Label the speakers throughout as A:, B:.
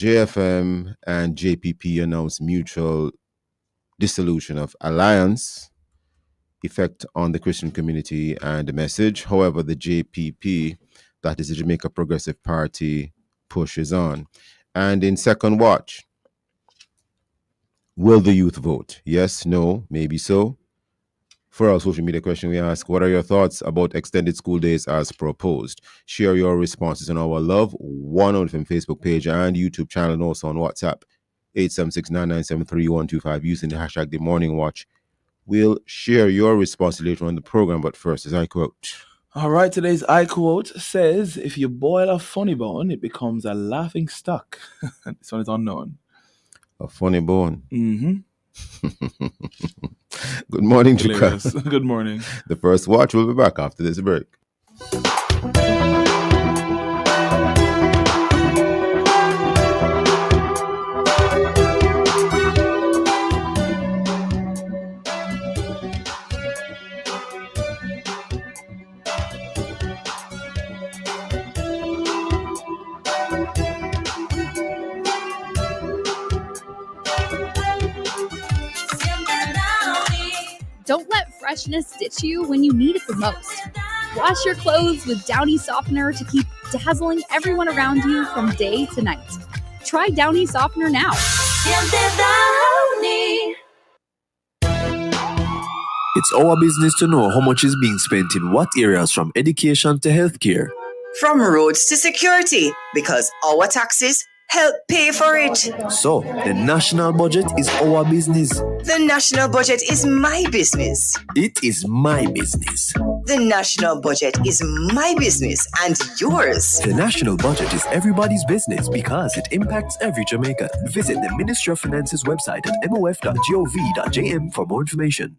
A: JFM and JPP announced mutual dissolution of alliance, effect on the Christian community and the message. However, the JPP, that is the Jamaica Progressive Party, pushes on. And in second watch, will the youth vote? Yes, no, maybe so. For our social media question, we ask, what are your thoughts about extended school days as proposed? Share your responses on our Love 105 Facebook page and YouTube channel, and also on WhatsApp, 876-997-3125, using the hashtag The Morning Watch. We'll share your response later on the program, but first, as I quote.
B: All right, today's I quote says, if you boil a funny bone, it becomes a laughing stock. This one is unknown.
A: A funny bone.
B: Mm-hmm.
A: Good morning, Jakarta.
B: Hilarious. Good morning.
A: The first watch will be back after this break.
C: Don't let freshness ditch you when you need it the most. Wash your clothes with Downy Softener to keep dazzling everyone around you from day to night. Try Downy Softener now.
D: It's our business to know how much is being spent in what areas, from education to healthcare.
E: From roads to security, because our taxes help pay for it.
D: So, the national budget is our business.
E: The national budget is my business.
D: It is my business.
E: The national budget is my business and yours.
D: The national budget is everybody's business because it impacts every Jamaican. Visit the Ministry of Finance's website at mof.gov.jm for more information.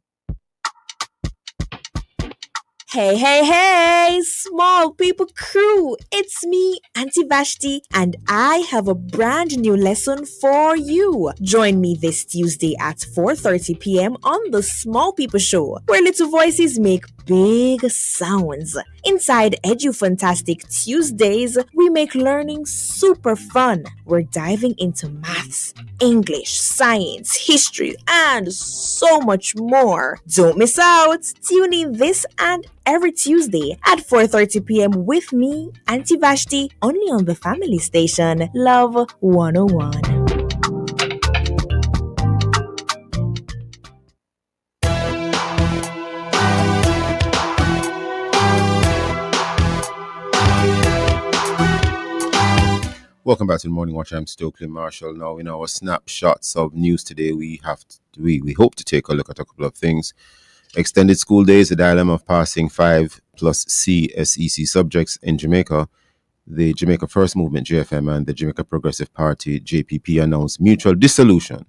F: Hey, small people crew. It's me, Auntie Vashti, and I have a brand new lesson for you. Join me this Tuesday at 4:30 p.m. on the Small People Show, where little voices make big sounds. Inside Edu Fantastic Tuesdays, we make learning super fun. We're diving into maths, English, science, history, and so much more. Don't miss out. Tune in this and every Tuesday at 4:30 p.m. with me, Auntie Vashti, only on the family station, Love 101.
A: Welcome back to the Morning Watch. I'm Stokeley Marshall. Now, in our snapshots of news today, we hope to take a look at a couple of things. Extended school days, the dilemma of passing 5 plus C SEC subjects in Jamaica. The Jamaica First Movement, JFM, and the Jamaica Progressive Party, JPP, announced mutual dissolution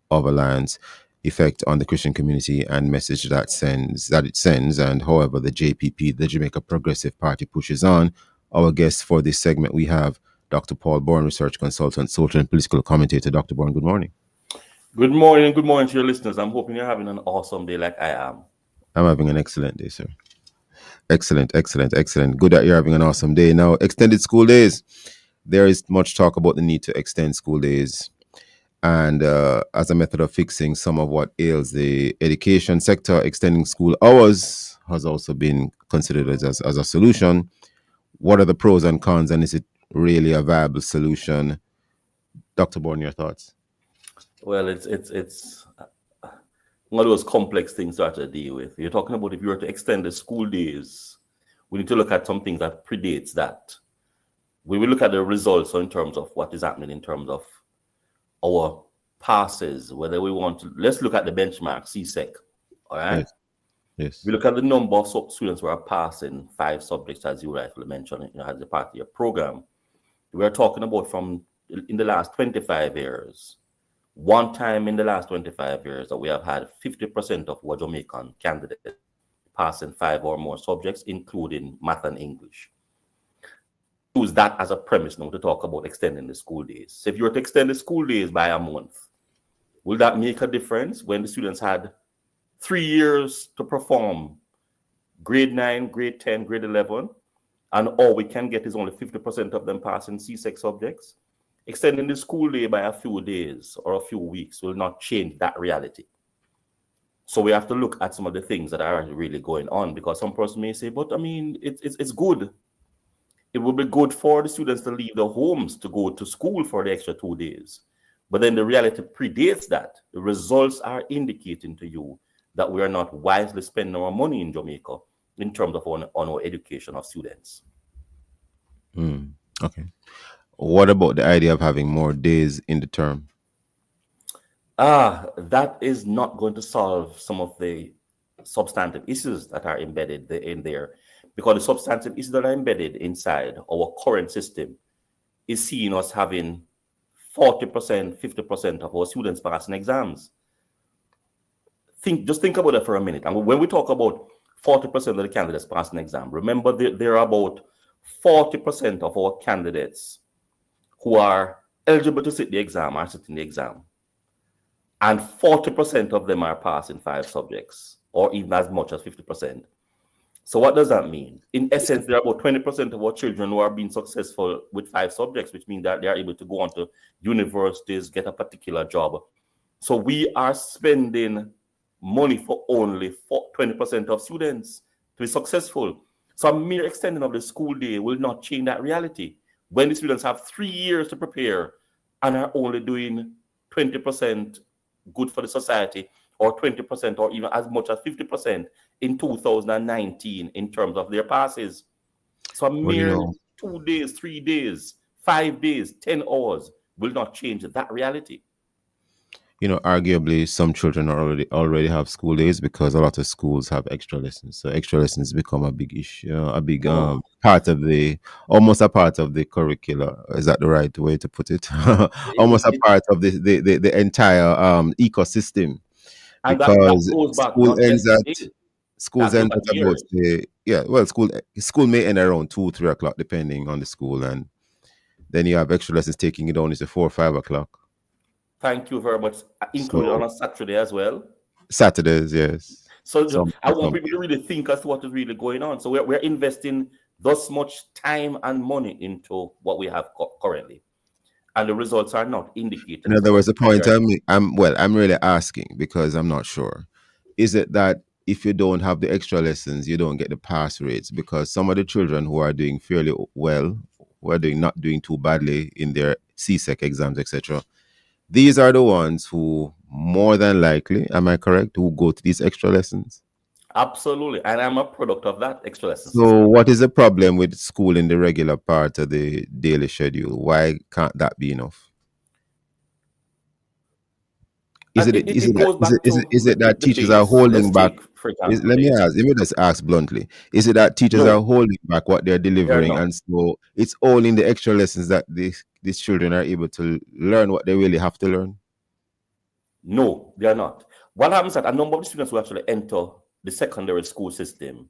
A: of alliance, effect on the Christian community and message that it sends. And however, the JPP, the Jamaica Progressive Party, pushes on. Our guest for this segment, we have Dr. Paul Bourne, research consultant, social and political commentator. Dr. Bourne, good morning.
G: Good morning to your listeners. I'm hoping you're having an awesome day like I am.
A: I'm having an excellent day, sir. Excellent. Good that you're having an awesome day. Now, extended school days. There is much talk about the need to extend school days. And as a method of fixing some of what ails the education sector, extending school hours has also been considered as a solution. What are the pros and cons, and is it really a viable solution? Dr. Bourne, your thoughts?
G: Well, it's one of those complex things to actually deal with. You're talking about if you were to extend the school days, we need to look at some things that predates that. We will look at the results in terms of what is happening in terms of our passes, whether we want to, let's look at the benchmark, CSEC, all right?
A: Yes.
G: We look at the number of students who are passing 5 subjects, as you rightfully mentioned, as a part of your program. We're talking about from in the last 25 years, one time in the last 25 years that we have had 50% of our Jamaican candidates passing 5 or more subjects, including math and English. Use that as a premise now to talk about extending the school days. So if you were to extend the school days by a month, will that make a difference when the students had 3 years to perform grade 9, grade 10, grade 11, and all we can get is only 50% of them passing CSEC subjects? extending the school day by a few days or a few weeks will not change that reality. So we have to look at some of the things that are really going on, because some person may say, but I mean, it's good. It would be good for the students to leave their homes to go to school for the extra 2 days. But then the reality predates that. The results are indicating to you that we are not wisely spending our money in Jamaica in terms of on our education of students.
A: Okay. What about the idea of having more days in the term?
G: That is not going to solve some of the substantive issues that are embedded in there, because the substantive issues that are embedded inside our current system is seeing us having 40%, 50% of our students passing exams. Just think about that for a minute. And when we talk about 40% of the candidates passing exam, remember there are about 40% of our candidates who are eligible to sit the exam are sitting the exam. And 40% of them are passing 5 subjects, or even as much as 50%. So what does that mean? In essence, there are about 20% of our children who are being successful with 5 subjects, which means that they are able to go on to universities, get a particular job. So we are spending money for only 20% of students to be successful. So a mere extending of the school day will not change that reality. When the students have 3 years to prepare and are only doing 20% good for the society, or 20%, or even as much as 50% in 2019 in terms of their passes. So a mere 2 days, 3 days, 5 days, 10 hours will not change that reality.
A: Arguably some children already have school days because a lot of schools have extra lessons. So extra lessons become a big issue, a big part of almost a part of the curricula. Is that the right way to put it? Almost a part of the entire ecosystem.
G: And
A: because
G: that goes back
A: school
G: not
A: ends
G: just
A: at schools end at about school may end around 2-3 o'clock depending on the school, and then you have extra lessons taking it down to 4 or 5 o'clock.
G: Thank you very much. Included on a Saturday as well.
A: Saturdays, yes.
G: So I want people to really think as to what is really going on. So we're investing thus much time and money into what we have currently, and the results are not indicating.
A: In other words, the point I'm really asking, because I'm not sure. Is it that if you don't have the extra lessons, you don't get the pass rates? Because some of the children who are doing fairly well, who are not doing too badly in their CSEC exams, etc., these are the ones who more than likely, am I correct, who go to these extra lessons?
G: Absolutely. And I'm a product of that extra lessons.
A: So what is the problem with school in the regular part of the daily schedule? Why can't that be enough? Is it that teachers are holding back? Let me just ask bluntly. Is it that teachers are holding back what they're delivering, and so it's only in the extra lessons that these children are able to learn what they really have to learn?
G: No, they are not. What happens is that a number of the students who actually enter the secondary school system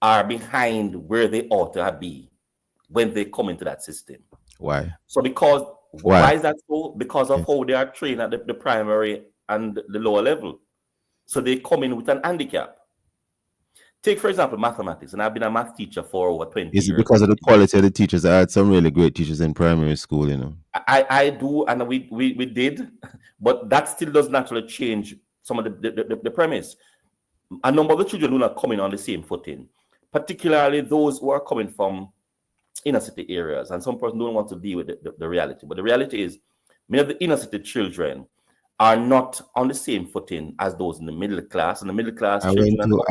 G: are behind where they ought to be when they come into that system.
A: Why?
G: So why is that so? Because of how they are trained at the primary and the lower level. So they come in with an handicap. Take, for example, mathematics, and I've been a math teacher for over 20 years.
A: Is it because of the quality of the teachers? I had some really great teachers in primary school,
G: I do, and we did, but that still doesn't actually change some of the premise. A number of the children who are not coming on the same footing, particularly those who are coming from inner city areas, and some person don't want to deal with the reality. But the reality is, many of the inner city children are not on the same footing as those in the middle class. And the middle class
A: I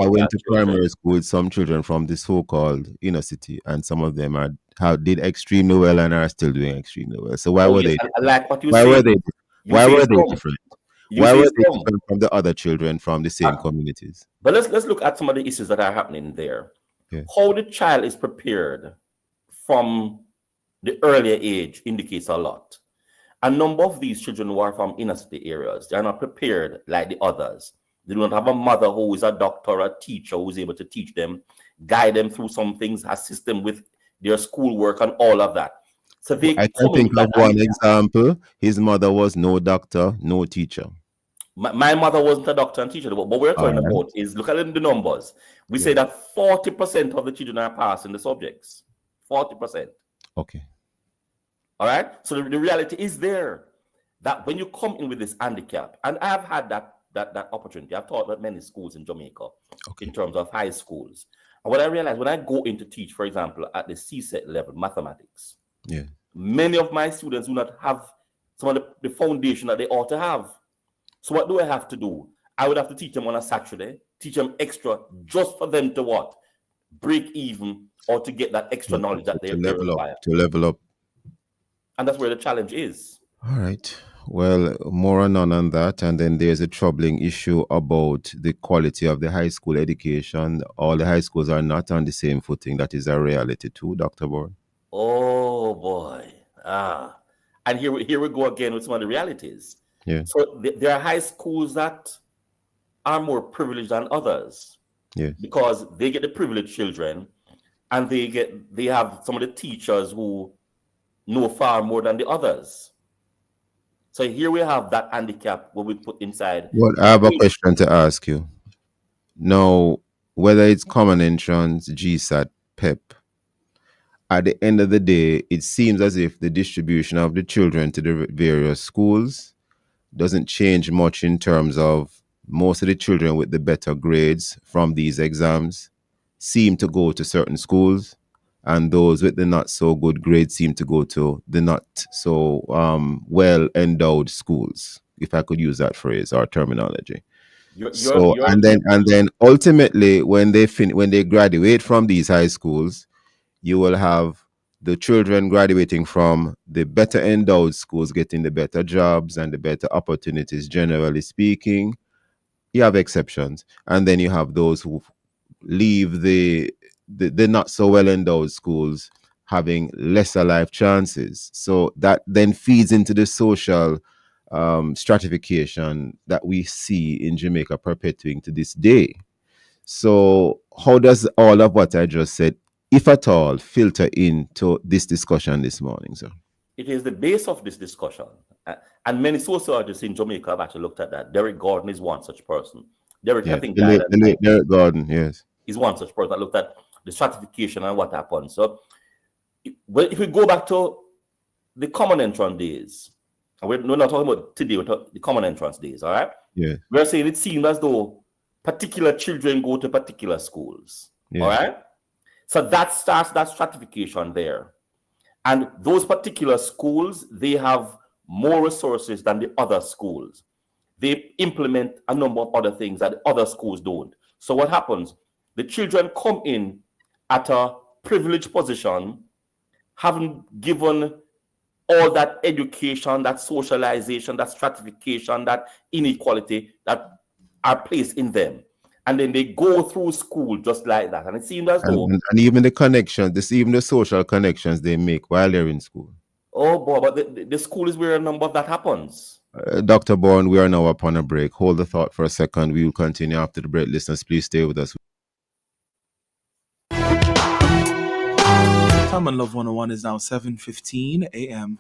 A: went to primary school with some children from the so-called inner city, and some of them did extremely well and are still doing extremely well. So why were they? Why were they different? Why were they different from the other children from the same communities?
G: But let's look at some of the issues that are happening there. Yeah. How the child is prepared from the earlier age indicates a lot. A number of these children who are from inner city areas, they are not prepared like the others. They don't have a mother who is a doctor or a teacher who is able to teach them, guide them through some things, assist them with their schoolwork and all of that. So
A: I can think of one example. His mother was no doctor, no teacher.
G: My mother wasn't a doctor and teacher. But what we're talking about is, look at the numbers. We say that 40% of the children are passing the subjects. 40%.
A: Okay.
G: All right. So the reality is there that when you come in with this handicap, and I've had that opportunity. I've taught at many schools in Jamaica in terms of high schools. And what I realized when I go in to teach, for example, at the CSET level, mathematics,
A: Yeah.
G: many of my students do not have some of the foundation that they ought to have. So what do I have to do? I would have to teach them on a Saturday, teach them extra just for them to what? Break even or to get that extra knowledge that they require.
A: To level up.
G: And that's where the challenge is.
A: All right. Well, more and on that. And then there's a troubling issue about the quality of the high school education. All the high schools are not on the same footing. That is a reality too, Dr. Bourne.
G: Oh, boy. And here we go again with some of the realities.
A: Yeah.
G: So there are high schools that are more privileged than others.
A: Yeah.
G: Because they get the privileged children and they have some of the teachers who know far more than the others. So here we have that handicap what we put inside.
A: Well, I have a question to ask you. Now, whether it's common entrance, GSAT, PEP, at the end of the day, it seems as if the distribution of the children to the various schools doesn't change much in terms of most of the children with the better grades from these exams seem to go to certain schools, and those with the not so good grades seem to go to the not so well endowed schools, if I could use that phrase or terminology. And then ultimately when they graduate from these high schools, you will have the children graduating from the better endowed schools getting the better jobs and the better opportunities, generally speaking. You have exceptions. And then you have those who leave the not so well endowed schools having lesser life chances. So that then feeds into the social stratification that we see in Jamaica perpetuating to this day. So how does all of what I just said, if at all, filter into this discussion this morning, sir?
G: It is the base of this discussion. And many sociologists in Jamaica have actually looked at that. Derek Gordon is one such person. Derek
A: Gordon, yes.
G: Is one such person that looked at the stratification and what happened. So if we go back to the common entrance days, and we're not talking about today, we're talking the common entrance days, all right?
A: Yeah.
G: We're saying it seems as though particular children go to particular schools, all right? So that starts that stratification there. And those particular schools, they have more resources than the other schools. They implement a number of other things that the other schools don't. So what happens? The children come in at a privileged position, having given all that education, that socialization, that stratification, that inequality that are placed in them. And then they go through school just like that. And it seems as though...
A: And even the connections, even the social connections they make while they're in school.
G: Oh, boy, but the school is where a number of that happens.
A: Dr. Bourne, we are now upon a break. Hold the thought for a second. We will continue after the break. Listeners, please stay with us.
B: Time on Love 101 is now 7:15 a.m.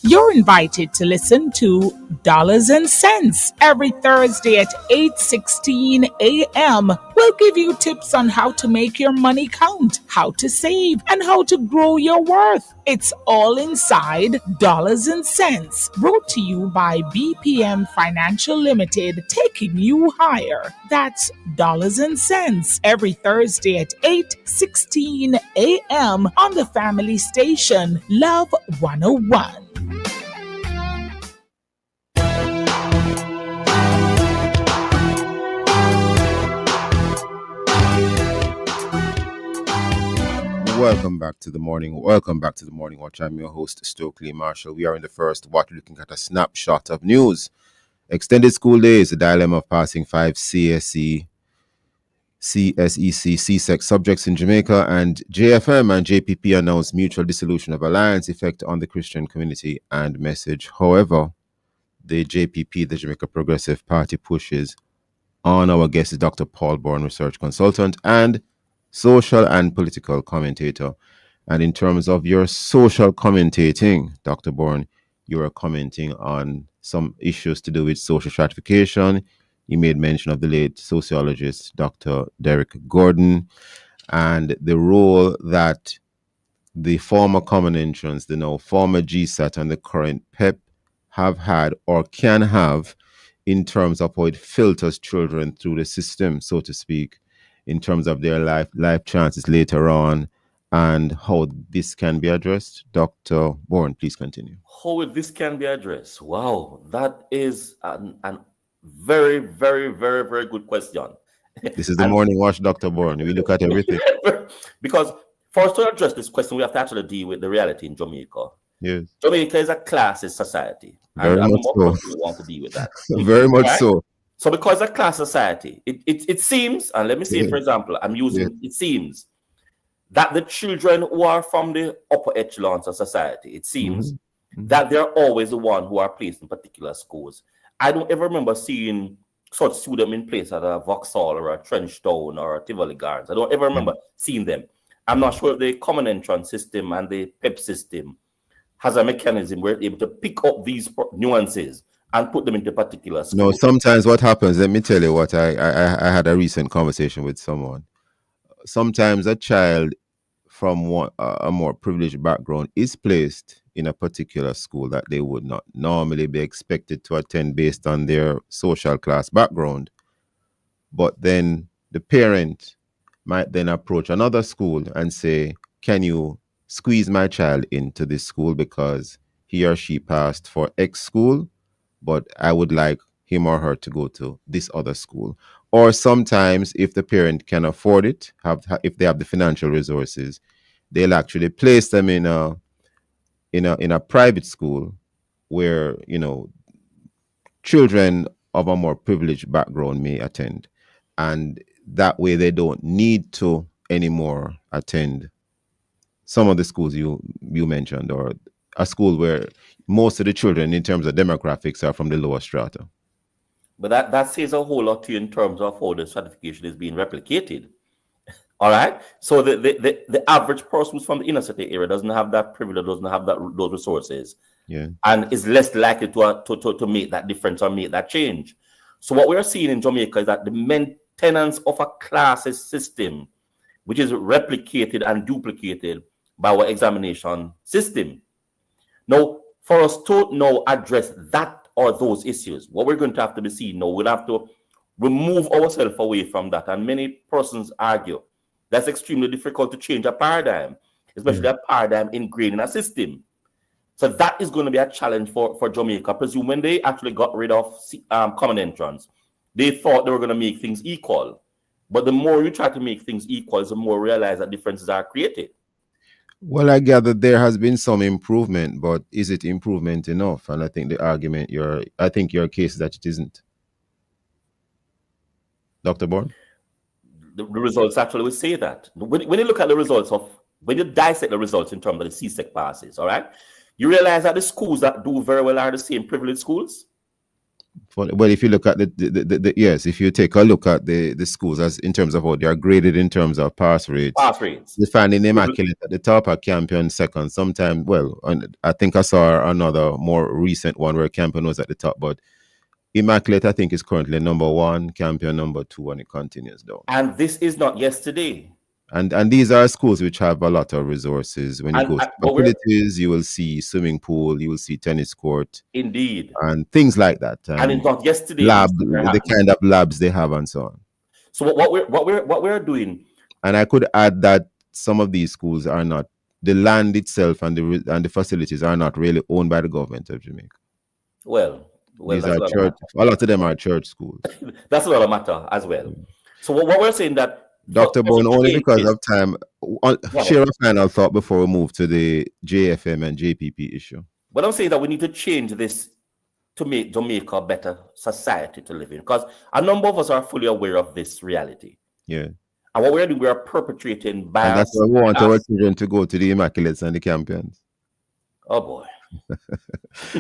H: You're invited to listen to Dollars and Cents every Thursday at 8:16 a.m. We'll give you tips on how to make your money count, how to save, and how to grow your worth. It's all inside Dollars and Cents, brought to you by BPM Financial Limited, taking you higher. That's Dollars and Cents every Thursday at 8:16 a.m. on the family station, Love 101.
A: Welcome back to the morning watch. I'm your host, Stokeley Marshall. We are in the first watch, looking at a snapshot of news. Extended school days, the dilemma of passing 5 CSEC subjects in Jamaica, and JFM and JPP announced mutual dissolution of alliance, effect on the Christian community and message. However, the JPP, the Jamaica Progressive Party, pushes on. Our guest is Dr. Paul Bourne, research consultant and social and political commentator. And in terms of your social commentating, Dr. Bourne, you are commenting on some issues to do with social stratification. You made mention of the late sociologist, Dr. Derek Gordon. and the role that the former common entrance, the now former GSAT, and the current PEP have had or can have in terms of how it filters children through the system, so to speak, in terms of their life chances later on, and how this can be addressed. Dr. Bourne, please continue.
G: How this can be addressed? Wow, that is an very, very, very, very good question.
A: This is the morning watch, Dr. Bourne. We look at everything.
G: Because for us to address this question, we have to actually deal with the reality in Jamaica.
A: Yes.
G: Jamaica is a classist society.
A: Very
G: and
A: much so.
G: We want to deal with that.
A: Very much so.
G: So because a class society, it seems, and let me say, for example, I'm using it seems that the children who are from the upper echelons of society, it seems that they're always the one who are placed in particular schools. I don't ever remember seeing such students in place at a Vauxhall or a Trenchtown or a Tivoli Gardens. I don't ever remember seeing them. I'm not sure if the common entrance system and the PEP system has a mechanism where it's able to pick up these nuances and put them into particular schools.
A: No, sometimes what happens, let me tell you what, I had a recent conversation with someone. Sometimes a child from a more privileged background is placed in a particular school that they would not normally be expected to attend based on their social class background. But then the parent might then approach another school and say, can you squeeze my child into this school because he or she passed for X school, but I would like him or her to go to this other school. Or sometimes if the parent can afford it, if they have the financial resources, they'll actually place them in a private school where, you know, children of a more privileged background may attend. And that way they don't need to anymore attend some of the schools you mentioned, or a school where most of the children in terms of demographics are from the lower strata.
G: But that says a whole lot to you in terms of how the stratification is being replicated. All right. So the average person who's from the inner city area doesn't have that privilege, doesn't have those resources, and is less likely to make that difference or make that change. So what we're seeing in Jamaica is that the maintenance of a classes system, which is replicated and duplicated by our examination system. Now, for us to now address that or those issues, what we're going to have to be seeing now, we'll have to remove ourselves away from that. And many persons argue that's extremely difficult to change a paradigm, especially a paradigm ingrained in a system. So that is going to be a challenge for Jamaica. Presume when they actually got rid of common entrance, they thought they were going to make things equal. But the more you try to make things equal, the more you realize that differences are created.
A: Well, I gather there has been some improvement, but is it improvement enough? And I think the argument your case is that it isn't. Dr. Bourne?
G: The results actually will say that. When you look at the results when you dissect the results in terms of the CSEC passes, all right, you realize that the schools that do very well are the same privileged schools.
A: Well, if you look at if you take a look at the schools as in terms of how they are graded in terms of pass rates, you find in Immaculate at the top, a Campion second. Sometimes, I think I saw another more recent one where Campion was at the top, but Immaculate, I think, is currently number 1, Campion number 2, and it continues down.
G: And this is not yesterday.
A: And these are schools which have a lot of resources. When you go to facilities, you will see swimming pool, you will see tennis court.
G: Indeed.
A: And things like that.
G: And it's not yesterday.
A: The kind of labs they have and so on.
G: So what we're doing.
A: And I could add that some of these schools are not, the land itself and the facilities are not really owned by the government of Jamaica.
G: Well,
A: these are church. A lot of them are church schools.
G: That's another matter as well. So what we're saying that
A: Dr. Bourne, only because of time, share a final thought before we move to the JFM and JPP issue.
G: But I'm saying that we need to change this to make Jamaica a better society to live in, because a number of us are fully aware of this reality.
A: Yeah.
G: And what we're doing, we are perpetrating bias.
A: And that's why we want our children to go to the Immaculates and the Campions.
G: Oh boy.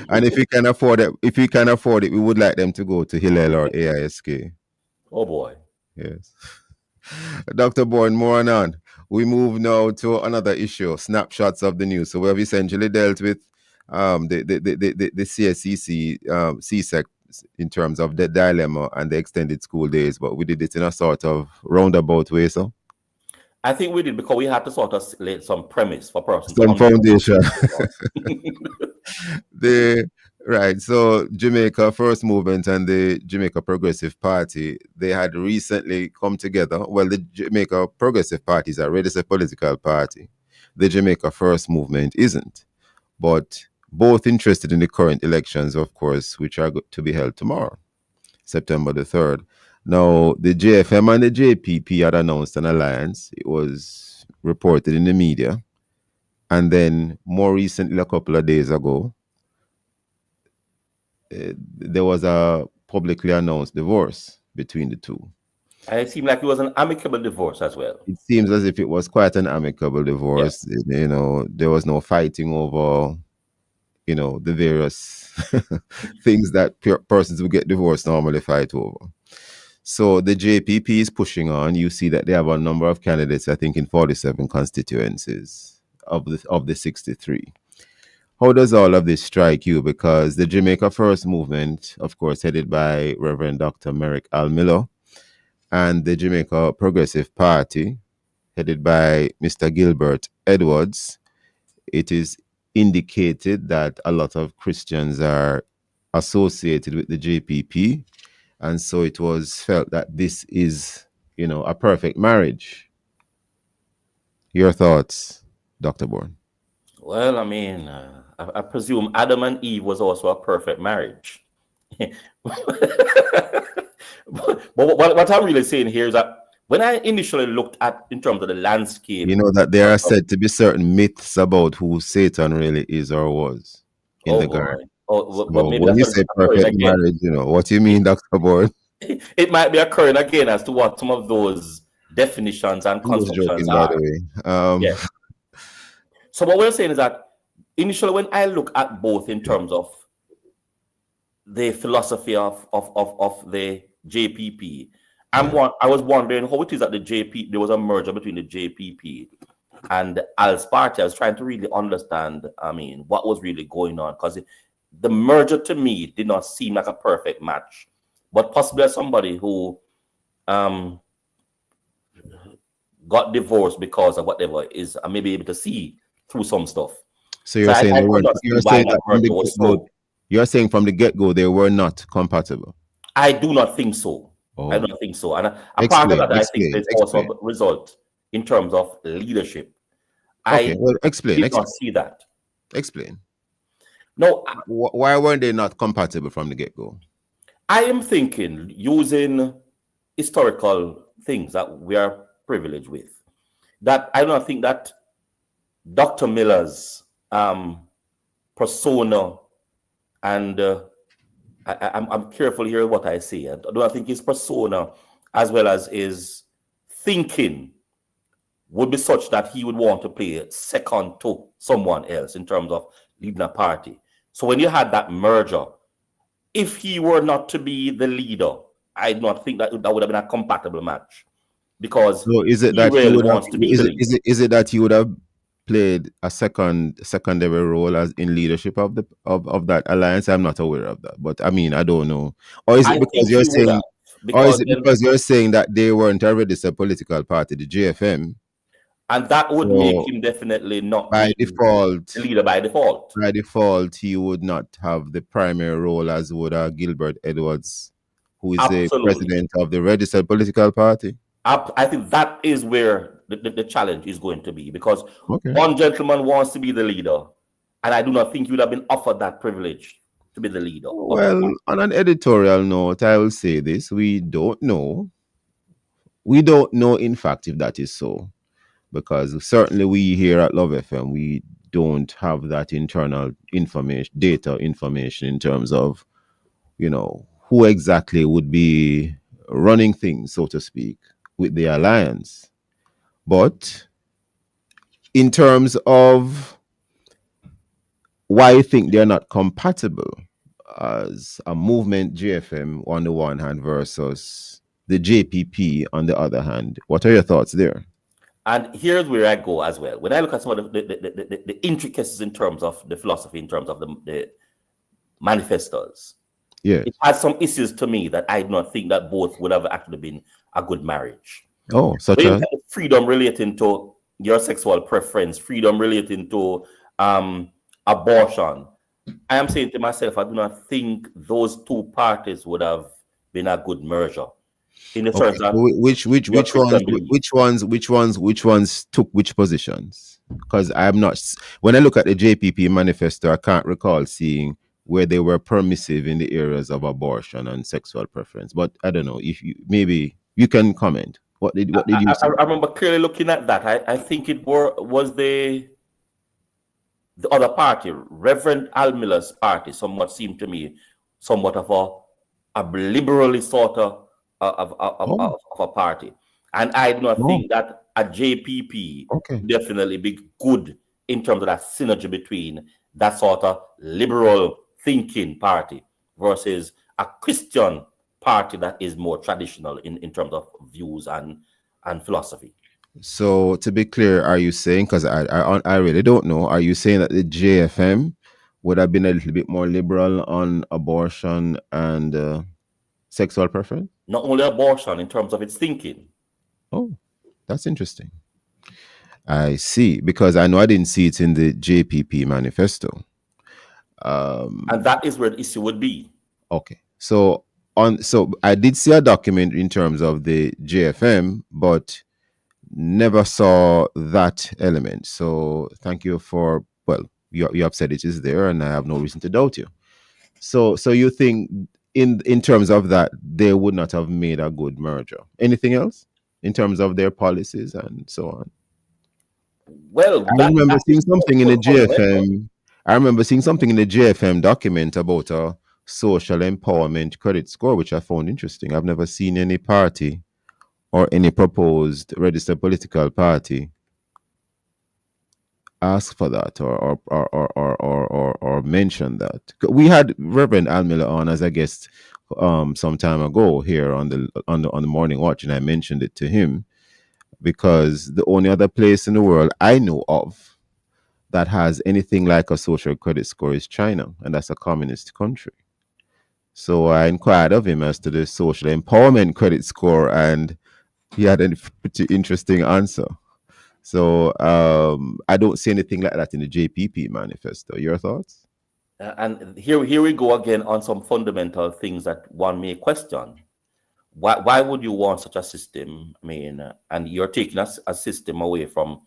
A: And if we can afford it, we would like them to go to Hillel or AISK.
G: Oh boy.
A: Yes. Dr. Bourne, more on. We move now to another issue, snapshots of the news. So we have essentially dealt with the CSEC, CSEC in terms of the dilemma and the extended school days, but we did it in a sort of roundabout way, so?
G: I think we did because we had to sort of lay some premise for person to
A: Some foundation.
G: understand.
A: Right. So Jamaica First Movement and the Jamaica Progressive Party, they had recently come together. Well, the Jamaica Progressive Party is already a political party. The Jamaica First Movement isn't. But both interested in the current elections, of course, which are to be held tomorrow, September the 3rd. Now, the JFM and the JPP had announced an alliance. It was reported in the media. And then more recently, a couple of days ago, there was a publicly announced divorce between the two.
G: And it seemed like it was an amicable divorce as well.
A: It seems as if it was quite an amicable divorce. Yeah. You know, there was no fighting over, you know, the various things that persons who get divorced normally fight over. So the JPP is pushing on. You see that they have a number of candidates, I think, in 47 constituencies of the 63. How does all of this strike you? Because the Jamaica First Movement, of course, headed by Reverend Dr. Merrick Almilo, and the Jamaica Progressive Party, headed by Mr. Gilbert Edwards, it is indicated that a lot of Christians are associated with the JPP, and so it was felt that this is, you know, a perfect marriage. Your thoughts, Dr. Bourne?
G: Well, I mean, I presume Adam and Eve was also a perfect marriage. But what I'm really saying here is that when I initially looked at in terms of the landscape,
A: you know that there are said to be certain myths about who Satan really is or was in the garden.
G: But
A: So
G: maybe
A: when you
G: that's
A: say perfect marriage, you know what you mean, Dr. Bourne?
G: It might be occurring again as to what some of those definitions and
A: I was joking,
G: constructions
A: by
G: are.
A: the way.
G: Yeah. So what we're saying is that initially, when I look at both in terms of the philosophy of the JPP, I was wondering how it is that there was a merger between the JPP and the ALS party. I was trying to really understand, I mean, what was really going on, because the merger to me did not seem like a perfect match. But possibly as somebody who got divorced because of whatever is, I may be able to see through some stuff.
A: So you're saying you're saying from the get-go they were not compatible?
G: I do not think so.
A: Oh.
G: I don't think so. And a part of that, I think there's also a result in terms of leadership.
A: Okay, well, explain.
G: Did not see that.
A: Explain.
G: No.
A: Why weren't they not compatible from the get-go?
G: I am thinking, using historical things that we are privileged with, that I don't think that Dr. Miller's persona, and I'm careful here what I say. I don't think his persona as well as his thinking would be such that he would want to play second to someone else in terms of leading a party. So when you had that merger, if he were not to be the leader, I do not think that would have been a compatible match. Because
A: so is it that really wants to be is it that he would have played a secondary role as in leadership of that alliance? I'm not aware of that, but I mean, I don't know. Or is it because you're saying, because you're saying that they weren't already a political party, the JFM,
G: and that would make him definitely not
A: by default
G: the leader by default.
A: By default, he would not have the primary role as would Gilbert Edwards, who is the president of the registered political party.
G: I think that is where the challenge is going to be, because one gentleman wants to be the leader, and I do not think you would have been offered that privilege to be the leader.
A: Well, on an editorial note, I will say this: we don't know. We don't know, in fact, if that is so, because certainly we here at Love FM, we don't have that internal data information in terms of, you know, who exactly would be running things, so to speak, with the alliance. But in terms of why I think they're not compatible as a movement, JFM on the one hand versus the JPP on the other hand, what are your thoughts there?
G: And here's where I go as well. When I look at some of the intricacies in terms of the philosophy, in terms of the manifestos, it has some issues to me that I do not think that both would have actually been a good marriage.
A: Oh, such
G: When you
A: as?
G: look at the freedom relating to your sexual preference, freedom relating to abortion, I am saying to myself, I do not think those two parties would have been a good merger. In the
A: Okay.
G: sense that
A: So
G: your Christian belief.
A: which ones took which positions? Because I'm not. When I look at the JPP manifesto, I can't recall seeing where they were permissive in the areas of abortion and sexual preference. But I don't know if you maybe you can comment. What did you see?
G: I remember clearly looking at that. I think it was the other party, Reverend Al Miller's party, somewhat seemed to me somewhat of a liberally sort of a party. And I do not think that a JPP would definitely be good in terms of that synergy between that sort of liberal thinking party versus a Christian party that is more traditional in terms of views and philosophy.
A: So to be clear, are you saying, because I really don't know, are you saying that the JFM would have been a little bit more liberal on abortion and sexual preference?
G: Not only abortion, in terms of its thinking.
A: Oh, that's interesting. I see, because I know I didn't see it in the JPP manifesto.
G: And that is where the issue would be.
A: Okay. So I did see a document in terms of the JFM, but never saw that element. So thank you for, well, you have said it is there, and I have no reason to doubt you. So you think in terms of that, they would not have made a good merger. Anything else in terms of their policies and so on?
G: Well,
A: I remember seeing something in the JFM. I remember seeing something in the JFM document about a social empowerment credit score, which I found interesting. I've never seen any party or any proposed registered political party ask for that or mention that. We had Reverend Al Miller on as a guest some time ago here on the Morning Watch, and I mentioned it to him because the only other place in the world I know of that has anything like a social credit score is China, and that's a communist country. So I inquired of him as to the social empowerment credit score, and he had a pretty interesting answer. So I don't see anything like that in the JPP manifesto. Your thoughts?
G: And here we go again on some fundamental things that one may question. Why would you want such a system? I mean, and you're taking a system away from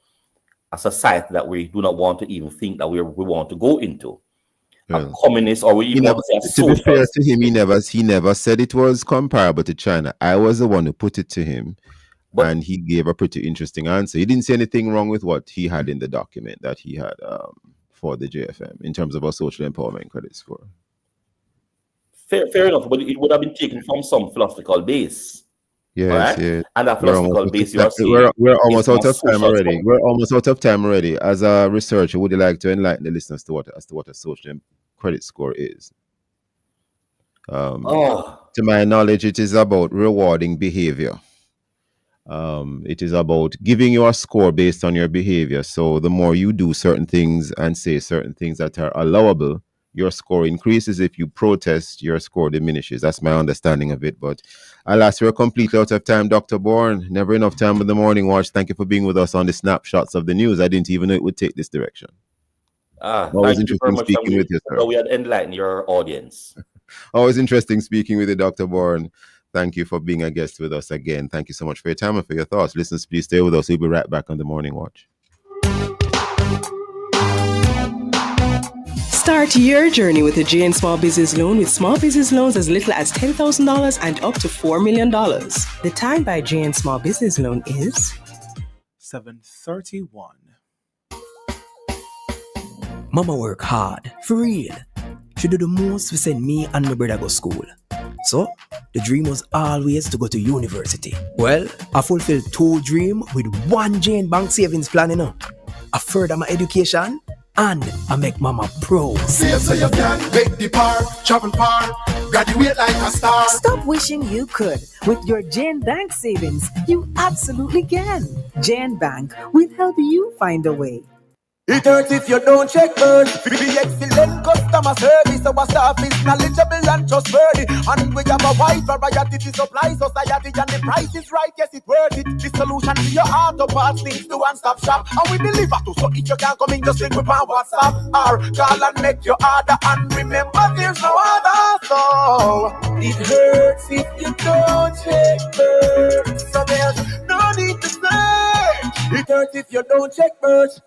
G: a society that we do not want to even think that we want to go into. A communist, or we even want to say
A: to be fair to him, he never said it was comparable to China. I was the one who put it to him. And he gave a pretty interesting answer. He didn't say anything wrong with what he had in the document that he had for the JFM in terms of a social empowerment credit score.
G: Fair enough, but it would have been taken from some philosophical base.
A: Yes,
G: right?
A: yes.
G: And that philosophical base you are saying.
A: We're almost out of time already. We're almost out of time already. As a researcher, would you like to enlighten the listeners to what a social credit score is? To my knowledge, it is about rewarding behavior. It is about giving you a score based on your behavior. So the more you do certain things and say certain things that are allowable, your score increases. If you protest, your score diminishes. That's my understanding of it. But alas, we're completely out of time, Dr. Bourne. Never enough time with the Morning Watch. Thank you for being with us on the snapshots of the news. I didn't even know it would take this direction.
G: Always interesting speaking with you, sir. So we had enlightened your audience.
A: Always interesting speaking with you, Dr. Bourne. Thank you for being a guest with us again. Thank you so much for your time and for your thoughts. Listeners, please stay with us. We'll be right back on the Morning Watch.
I: Start your journey with a JN Small Business Loan with small business loans as little as $10,000 and up to $4 million. The time by JN Small Business Loan is
B: 7:31.
J: Mama work hard, for real. She do the most to send me and my brother go school. So, the dream was always to go to university. Well, I fulfilled 2 dreams with 1 Jane Bank savings plan, you know. I further my education and I make mama proud.
K: Save so you can make the par, travel far, graduate like a star.
L: Stop wishing you could. With your Jane Bank savings, you absolutely can. Jane Bank will help you find a way.
K: It hurts if you don't check birds. The excellent customer service. Our staff is knowledgeable and trustworthy. And we have a wide variety to supply society. And the price is right, yes, it's worth it. The solution to your auto parts things to one-stop shop. And we deliver to. So if you can't come in, just ring with our WhatsApp. Or call and make your order. And remember, there's no other. So it hurts if you don't check birds. So there's no need to search. It hurts if you don't check birds.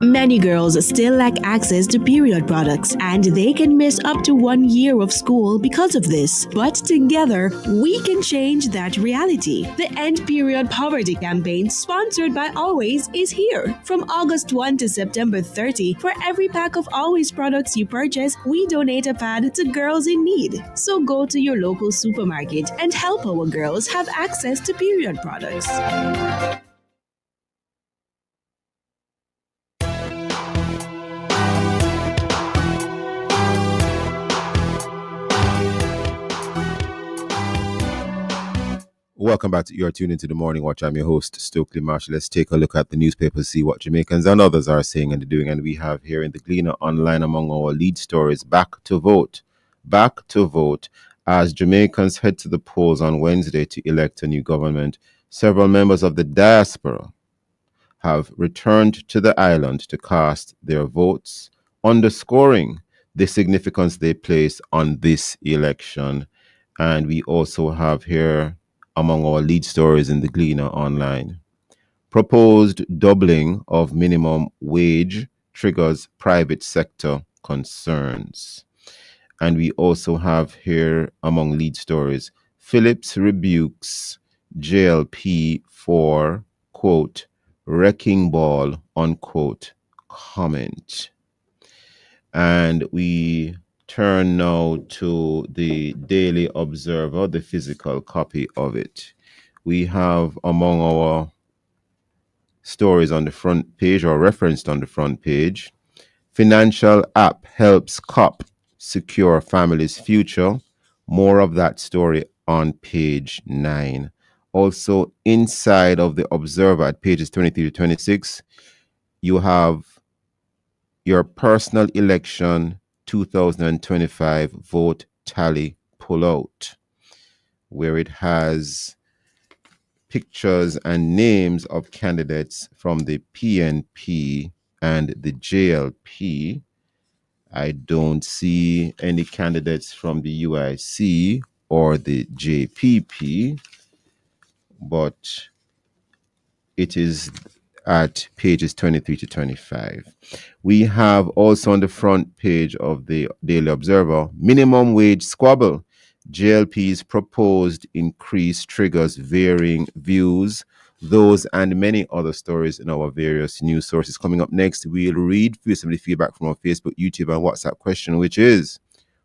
F: Many girls still lack access to period products, and they can miss up to 1 year of school because of this. But together, we can change that reality. The End Period Poverty campaign, sponsored by Always, is here. From August 1 to September 30, for every pack of Always products you purchase, we donate a pad to girls in need. So go to your local supermarket and help our girls have access to period products.
A: Welcome back to You're Tuned Into the Morning Watch. I'm your host, Stokeley Marshall. Let's take a look at the newspapers, see what Jamaicans and others are saying and doing. And we have here in the Gleaner Online among our lead stories, back to vote. Back to vote. As Jamaicans head to the polls on Wednesday to elect a new government, several members of the diaspora have returned to the island to cast their votes, underscoring the significance they place on this election. And we also have here among our lead stories in the Gleaner Online. Proposed doubling of minimum wage triggers private sector concerns. And we also have here among lead stories, Phillips rebukes JLP for, quote, wrecking ball, unquote, comment. And we turn now to the Daily Observer, the physical copy of it. We have among our stories on the front page, or referenced on the front page, financial app helps cop secure family's future. More of that story on page 9. Also, inside of the Observer at pages 23 to 26, you have your personal election 2025 vote tally pullout, where it has pictures and names of candidates from the PNP and the JLP. I don't see any candidates from the UIC or the JPP, but it is at pages 23 to 25. We have also on the front page of the Daily Observer, minimum wage squabble. JLP's proposed increase triggers varying views. Those and many other stories in our various news sources. Coming up next, we'll read through some of the feedback from our Facebook, YouTube, and WhatsApp question, which is,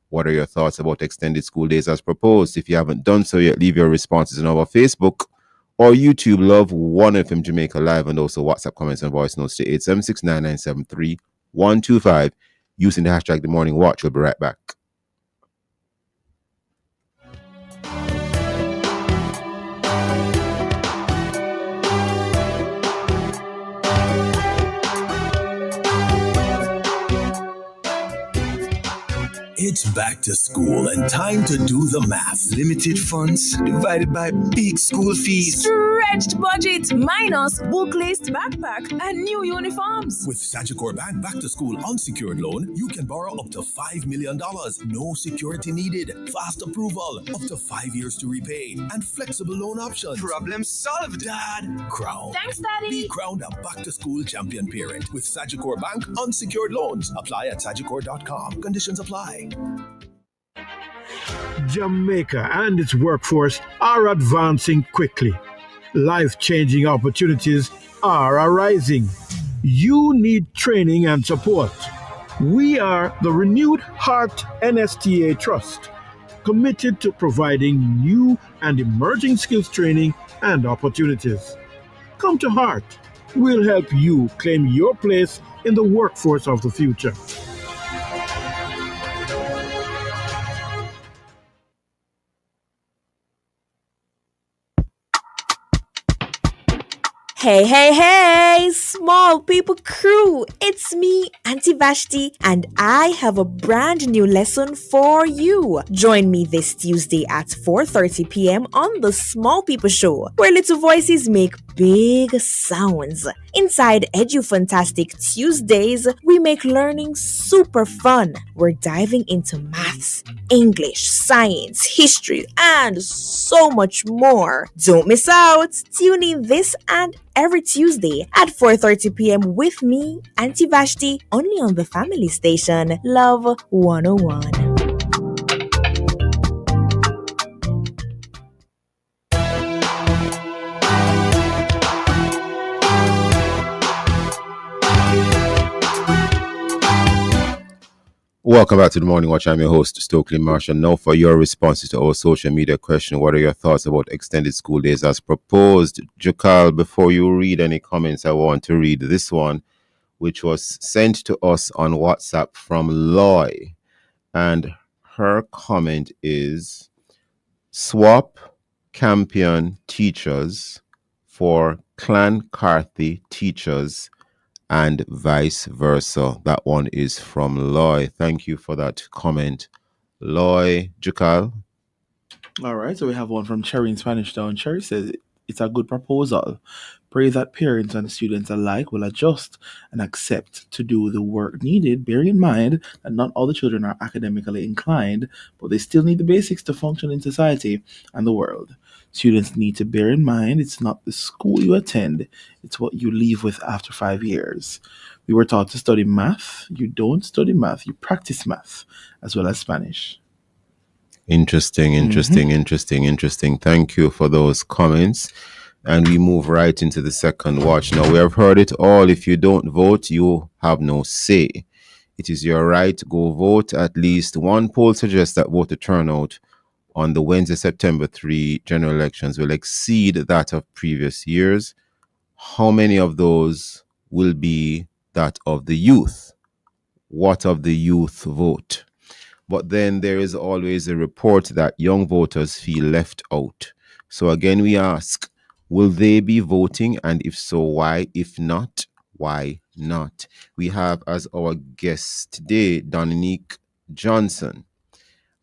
A: what are your thoughts about extended school days as proposed? If you haven't done so yet, leave your responses on our Facebook or YouTube, Love 1FM Jamaica Live, and also WhatsApp comments and voice notes to 876-9973-125 using the hashtag The Morning Watch. We'll be right back.
M: It's back to school and time to do the math. Limited funds divided by big school fees.
N: Stretched budget minus book list, backpack, and new uniforms.
M: With Sagicor Bank Back to School unsecured loan, you can borrow up to $5 million. No security needed. Fast approval. Up to 5 years to repay. And flexible loan options.
O: Problem solved,
M: Dad. Crown.
N: Thanks, Daddy.
M: Be crowned a Back to School champion parent with Sagicor Bank unsecured loans. Apply at sagicor.com. Conditions apply.
P: Jamaica and its workforce are advancing quickly. Life-changing opportunities are arising. You need training and support. We are the Renewed Heart NSTA Trust, committed to providing new and emerging skills training and opportunities. Come to Heart. We'll help you claim your place in the workforce of the future.
F: Hey, small people crew. It's me, Auntie Vashti, and I have a brand new lesson for you. Join me this Tuesday at 4:30 p.m. on the Small People Show, where little voices make big sounds. Inside Edu Fantastic Tuesdays, we make learning super fun. We're diving into maths, English, science, history, and so much more. Don't miss out. Tune in this and every Tuesday at 4:30 p.m. with me, Auntie Vashti, only on the family station, Love 101.
A: Welcome back to the Morning Watch. I'm your host, Stokeley Marshall. Now for your responses to our social media question, what are your thoughts about extended school days as proposed? Jakal, before you read any comments, I want to read this one, which was sent to us on WhatsApp from Loy. And her comment is, swap Campion teachers for Clancarthy teachers and vice versa. That one is from Loy. Thank you for that comment, Loy. Jakal.
B: All right, so we have one from Cherry in Spanish Town. Cherry says it's a good proposal. Pray that parents and students alike will adjust and accept to do the work needed, bearing in mind that not all the children are academically inclined, but they still need the basics to function in society and the world. Students need to bear in mind it's not the school you attend, it's what you leave with after 5 years. We were taught to study math. You don't study math, you practice math as well as Spanish.
A: Interesting. Thank you for those comments. And we move right into the second watch. Now, we have heard it all. If you don't vote, you have no say. It is your right. Go vote. At least one poll suggests that voter turnout on the Wednesday, September 3 general elections will exceed that of previous years. How many of those will be that of the youth? What of the youth vote? But then there is always a report that young voters feel left out. So again, we ask, will they be voting? And if so, why? If not, why not? We have as our guest today, Dominique Johnson,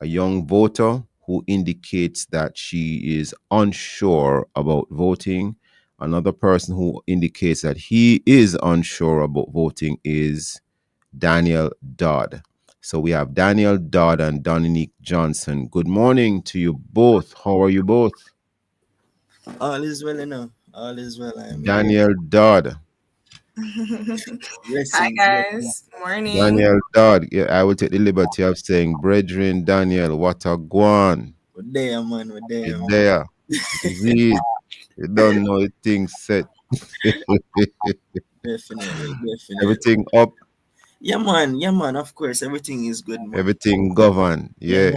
A: a young voter who indicates that she is unsure about voting. Another person who indicates that he is unsure about voting is Daniel Dodd. So we have Daniel Dodd and Dominique Johnson. Good morning to you both. How are you both?
O: All is well, all is well.
A: Daniel Dodd.
O: Hi
Q: guys. Morning.
A: Daniel Dodd. Yeah, I will take the liberty of saying, brethren, Daniel, what a guan.
O: We're there, man.
A: You're there. Indeed. You don't know the thing set.
O: Definitely.
A: Everything up.
O: Yeah, man. Of course, everything is good, man.
A: Everything governed. Yeah.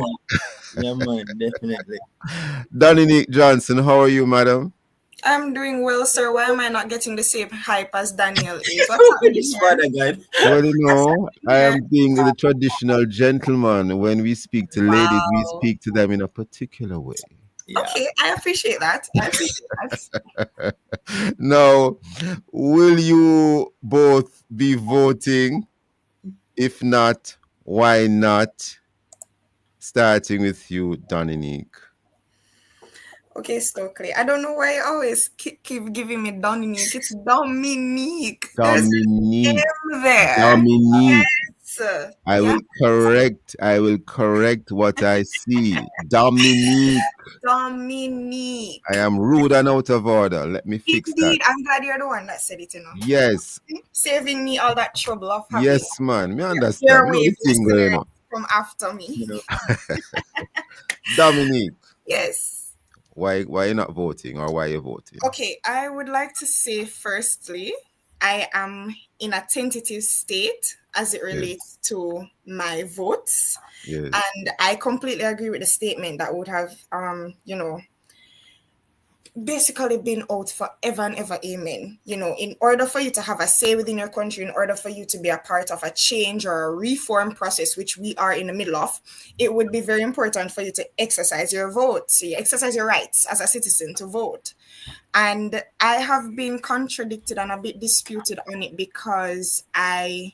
O: Yeah, man. Definitely.
A: Dominique Johnson, how are you, madam?
Q: I'm doing well, sir. Why am I not getting the same hype as Daniel is? What's happening here?
A: Well, you know, I am being the traditional gentleman. When we speak to ladies, we speak to them in a particular way.
Q: Yeah. Okay, I appreciate that.
A: Now, will you both be voting? If not, why not? Starting with you, Dominique.
Q: Okay, Stokeley. I don't know why you always keep giving me Dominique. It's Dominique.
A: Dominique.
Q: There.
A: Dominique.
Q: Yes.
A: I will correct what I see. Dominique.
Q: Dominique.
A: I am rude and out of order. Let me fix that.
Q: Indeed, I'm glad you're the one that said it, you know.
A: Yes.
Q: Saving me all that trouble of having.
A: Yes, man. Me understand.
Q: From after me. You know.
A: Dominique.
Q: Yes.
A: Why you not voting, or why you voting?
Q: Okay, I would like to say firstly, I am in a tentative state as it relates to my votes.
A: Yes.
Q: And I completely agree with the statement that would have basically been out forever and ever, amen. You know, in order for you to have a say within your country, in order for you to be a part of a change or a reform process, which we are in the middle of, it would be very important for you to exercise your vote. So you exercise your rights as a citizen to vote. And I have been contradicted and a bit disputed on it, because I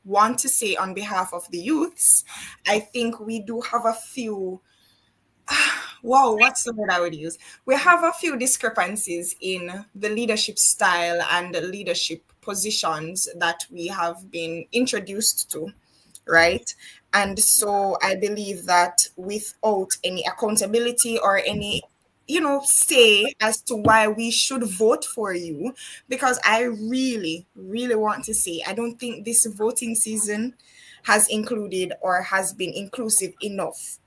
Q: want to say on behalf of the youths, I think we do have a few wow, what's the word I would use? We have a few discrepancies in the leadership style and the leadership positions that we have been introduced to, right? And so I believe that without any accountability or any, say as to why we should vote for you, because I really, really want to say, I don't think this voting season has included or has been inclusive enough.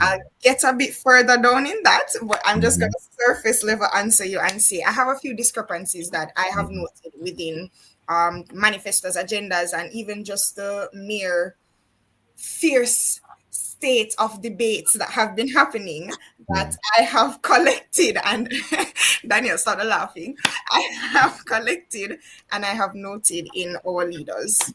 Q: I'll get a bit further down in that, but I'm just going to surface level answer you and say I have a few discrepancies that I have noted within manifestos, agendas, and even just the mere fierce state of debates that have been happening that I have collected. And Daniel started laughing. I have collected and I have noted in our leaders.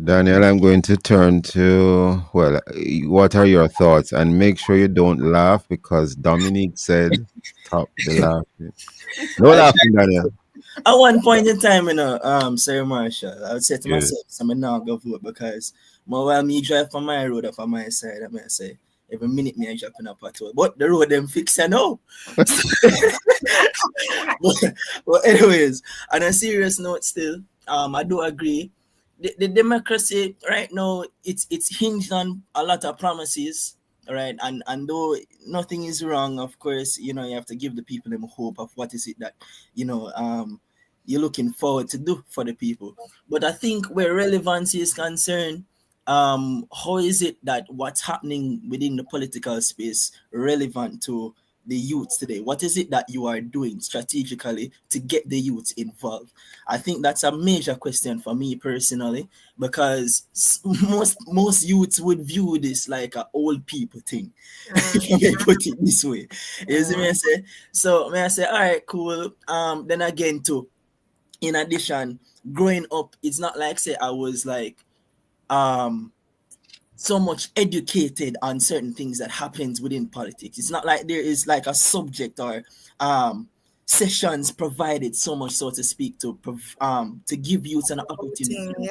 A: Daniel, I'm going to turn to, well, what are your thoughts? And make sure you don't laugh, because Dominique said, stop the laughing. No laughing, Daniel.
O: At one point in time, Sir Marshall, I would say to myself, I'm not going to vote, because while me drive from my road up on my side, I may say, every minute me I drop in a pothole. But the road them fix, I know. but anyways, on a serious note still, I do agree. The democracy right now, it's hinged on a lot of promises, right? And though nothing is wrong, of course, you have to give the people them hope of what is it that you're looking forward to do for the people. But I think where relevancy is concerned, how is it that what's happening within the political space relevant to the youths today? What is it that you are doing strategically to get the youths involved? I think that's a major question for me personally, because most youths would view this like an old people thing, if I may put it this way. You see me I say? So may I say, all right, cool. Then again too, in addition, growing up, it's not like say I was like so much educated on certain things that happens within politics. It's not like there is like a subject or sessions provided, so much so to speak, to give youth an opportunity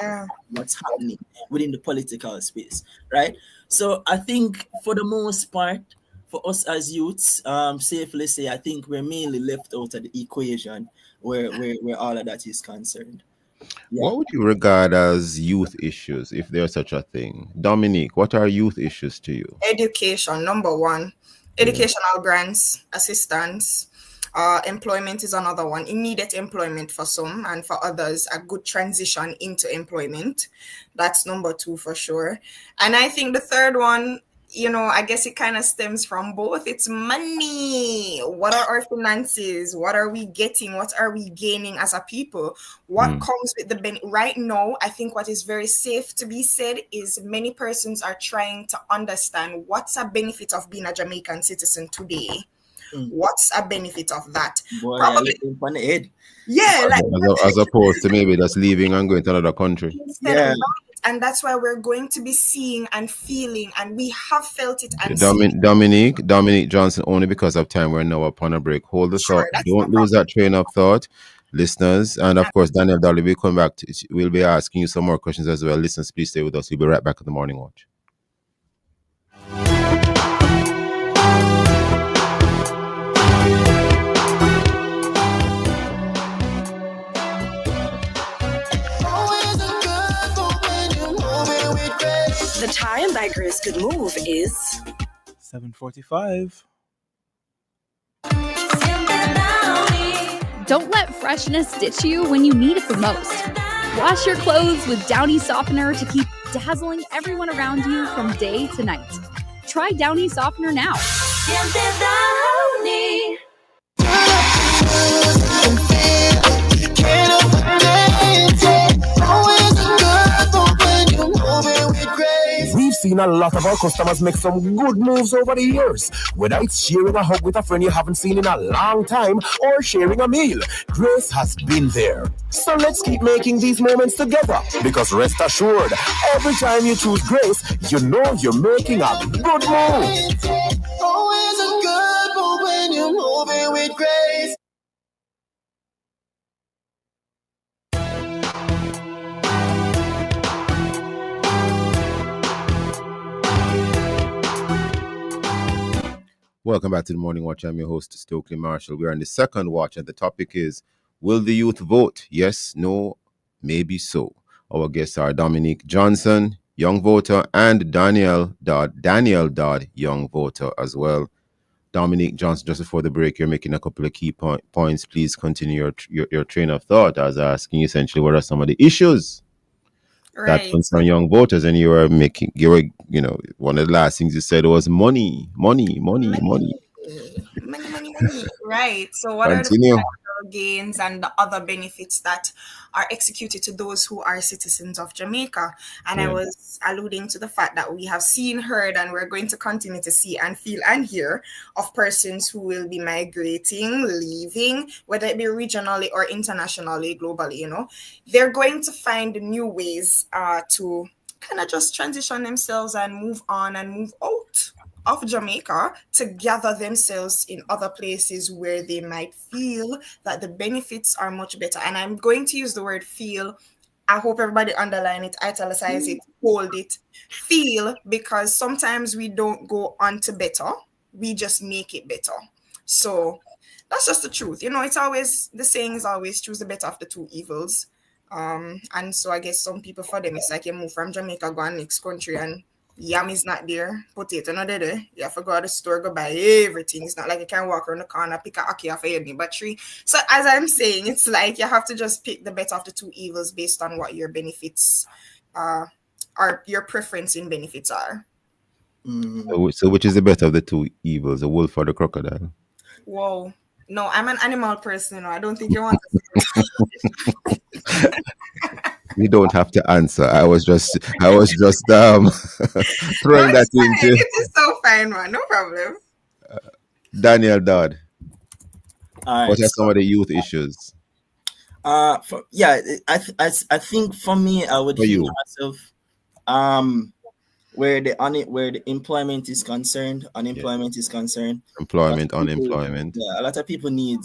O: what's happening within the political space, right? So I think for the most part, for us as youths, safely say, I think we're mainly left out of the equation where all of that is concerned.
A: Yeah. What would you regard as youth issues, if there's such a thing? Dominique, what are youth issues to you?
Q: Education, number one. Educational grants, assistance. Employment is another one. Immediate employment for some, and for others, a good transition into employment. That's number two for sure. And I think the third one, I guess it kind of stems from both. It's money. What are our finances? What are we getting? What are we gaining as a people? What comes with the right now? I think what is very safe to be said is many persons are trying to understand what's a benefit of being a Jamaican citizen today. What's a benefit of that?
O: Boy,
Q: probably
O: on the head.
Q: Yeah, like
A: as opposed to maybe just leaving and going to another country.
Q: Yeah. And that's why we're going to be seeing and feeling, and we have felt it. And
A: Dominique Johnson, only because of time, we're now upon a break. Hold the thought. Don't lose that train of thought, listeners. And of course, Daniel Dolly will come back. We'll be asking you some more questions as well. Listeners, please stay with us. We'll be right back at the Morning Watch.
L: The time that Grace could move is
B: 7:45.
C: Don't let freshness ditch you when you need it the most. Wash your clothes with Downy Softener to keep dazzling everyone around you from day to night. Try Downy Softener now.
D: We've
K: seen a lot of our customers make some good moves over the years. Whether it's sharing a hug with a friend you haven't seen in a long time or sharing a meal, Grace has been there. So let's keep making these moments together, because rest assured, every time you choose Grace, you know you're making a good move.
R: Always a good move when you're moving with Grace.
A: Welcome back to the Morning Watch. I'm your host, Stokeley Marshall. We are in the second watch, and the topic is, will the youth vote? Yes, no, maybe so. Our guests are Dominique Johnson, young voter, and Daniel Dodd, young voter as well. Dominique Johnson, just before the break, you're making a couple of key points. Please continue your train of thought. I was asking essentially what are some of the issues that concern young voters, and you were one of the last things you said was money.
Q: Right. So what are the financial gains and the other benefits that are executed to those who are citizens of Jamaica? And I was alluding to the fact that we have seen, heard, and we're going to continue to see and feel and hear of persons who will be migrating, leaving, whether it be regionally or internationally, globally, they're going to find new ways to kind of just transition themselves and move on and move out of Jamaica to gather themselves in other places where they might feel that the benefits are much better. And I'm going to use the word feel. I hope everybody underline it, italicize it, hold it. Feel, because sometimes we don't go on to better. We just make it better. So that's just the truth. It's always, the saying is always choose the better of the two evils. And so I guess some people, for them, it's like you move from Jamaica, go to next country, and yam is not there, potato not there. You have to go to the store, go buy everything. It's not like you can walk around the corner, pick a ackee off your neighbor tree. So as I'm saying, it's like you have to just pick the better of the two evils based on what your benefits or your preference in benefits are.
A: So which is the better of the two evils, the wolf or the crocodile?
Q: Whoa. No, I'm an animal person. I don't think you want to.
A: You don't have to answer. I was just throwing that into.
Q: It is so fine, man. No problem.
A: Daniel Dodd. What are some of the youth issues?
O: I think for me, I would think myself, where the employment is concerned, unemployment is concerned.
A: Unemployment.
O: Yeah, a lot of people need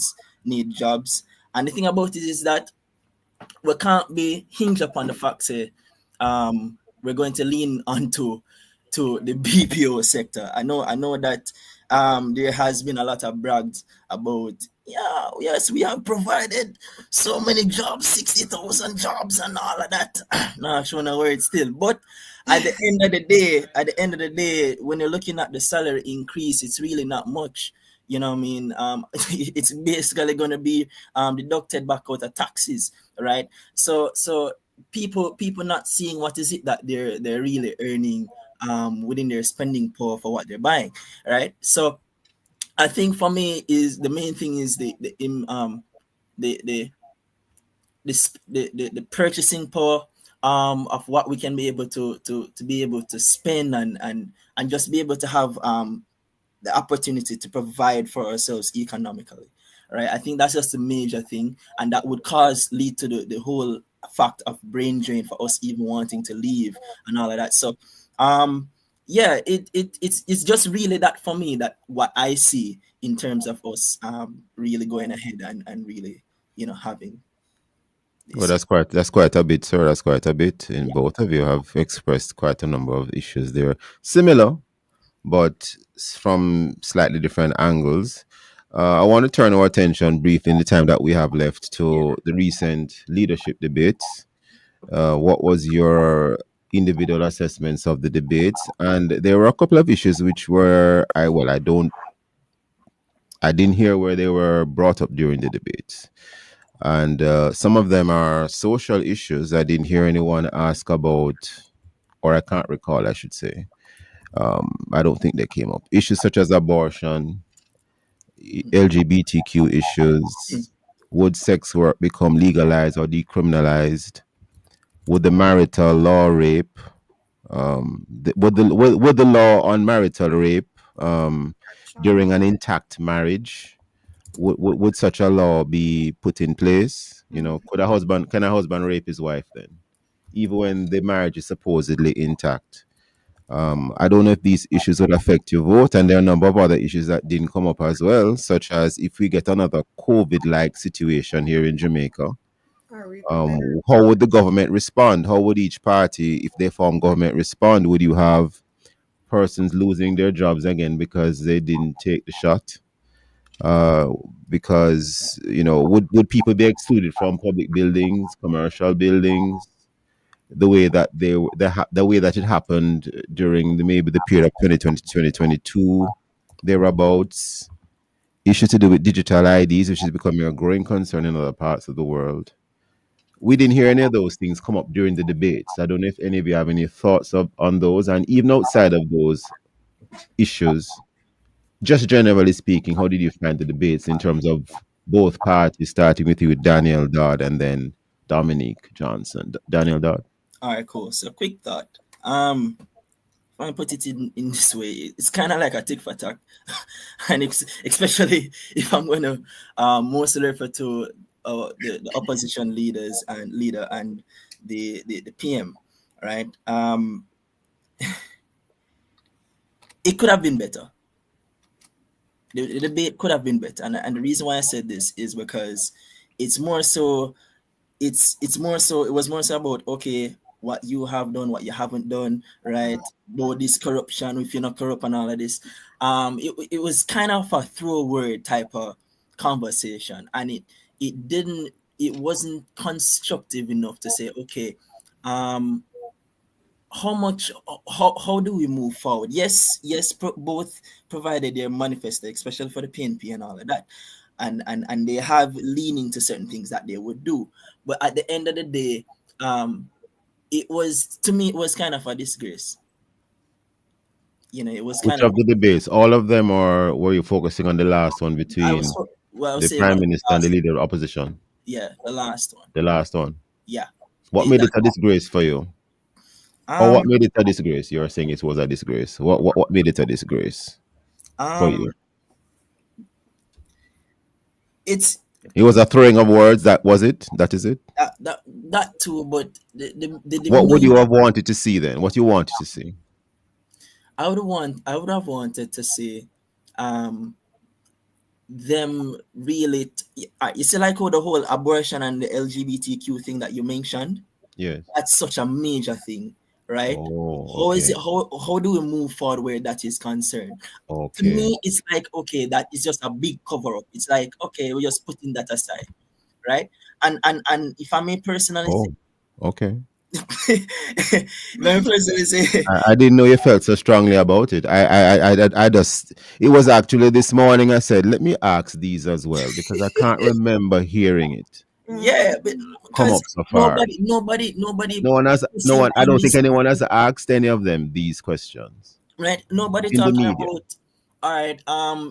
O: jobs, and the thing about it is that we can't be hinged upon the fact that we're going to lean onto the BPO sector. I know that there has been a lot of brags about, yes, we have provided so many jobs, 60,000 jobs and all of that. Not sure no word still, but at the end of the day, when you're looking at the salary increase, it's really not much. You know what I mean? It's basically going to be deducted back out of taxes, right? So people not seeing what is it that they're really earning within their spending power for what they're buying, right? So I think for me is the main thing is the purchasing power of what we can be able to be able to spend and just be able to have the opportunity to provide for ourselves economically, right? I think that's just a major thing, and that would lead to the whole fact of brain drain for us even wanting to leave and all of that. So it's just really that for me, that what I see in terms of us really going ahead and really having this.
A: Well, that's quite a bit, sir. That's quite a bit. And both of you have expressed quite a number of issues there, similar but from slightly different angles. I want to turn our attention briefly in the time that we have left to the recent leadership debates. What was your individual assessments of the debates? And there were a couple of issues which were I didn't hear where they were brought up during the debates. And some of them are social issues I didn't hear anyone ask about, or I can't recall, I should say. I don't think they came up. Issues such as abortion, LGBTQ issues. Would sex work become legalized or decriminalized? Would the marital law rape Would the law on marital rape during an intact marriage, would such a law be put in place? Can a husband rape his wife then, even when the marriage is supposedly intact? I don't know if these issues would affect your vote, and there are a number of other issues that didn't come up as well, such as if we get another COVID-like situation here in Jamaica, how would the government respond? How would each party, if they form government, respond? Would you have persons losing their jobs again because they didn't take the shot? Because would people be excluded from public buildings, commercial buildings, the way that the way that it happened during maybe the period of 2020 to 2022, thereabouts? Issues to do with digital IDs, which is becoming a growing concern in other parts of the world. We didn't hear any of those things come up during the debates. I don't know if any of you have any thoughts on those, and even outside of those issues, just generally speaking, how did you find the debates in terms of both parties, starting with you with Daniel Dodd and then Dominique Johnson? Daniel Dodd.
O: All right, cool. So quick thought. If I put it in this way, it's kind of like a tick for tack, and especially if I'm going to mostly refer to the opposition leader and the PM, right? It could have been better. The debate could have been better, and the reason why I said this is because it was more so about, okay, what you have done, what you haven't done, right? About this corruption, if you're not corrupt and all of this. It was kind of a throw word type of conversation, and it wasn't constructive enough to say, okay, how do we move forward? Yes, both provided their manifesto, especially for the PNP and all of that. And they have leaning to certain things that they would do. But at the end of the day, it was kind of a disgrace. It was kind
A: Which of the debates? All of them, or were you focusing on the last one between the Prime Minister and the leader of opposition?
O: Yeah, the last one.
A: The last one.
O: Yeah.
A: What made it a disgrace for you? Or what made it a disgrace? You're saying it was a disgrace. What made it a disgrace for you?
O: It
A: was a throwing of words. That was it. That is it.
O: That too, but the
A: what would you have wanted to see then? What you wanted to see?
O: I would have wanted to see them really. You see, like how the whole abortion and the LGBTQ thing that you mentioned.
A: Yeah,
O: that's such a major thing, right? How do we move forward where that is concerned?
A: Okay.
O: To me, it's like, okay, that is just a big cover up. It's like, okay, we're just putting that aside, right? And if I may personally say,
A: okay.
O: Let me personally say,
A: I didn't know you felt so strongly about it. I just, it was actually this morning I said, let me ask these as well, because I can't remember hearing it.
O: Yeah, but
A: come up so far.
O: Nobody.
A: I don't think anyone has asked any of them these questions.
O: Right. Nobody
A: in
O: talking about. All right.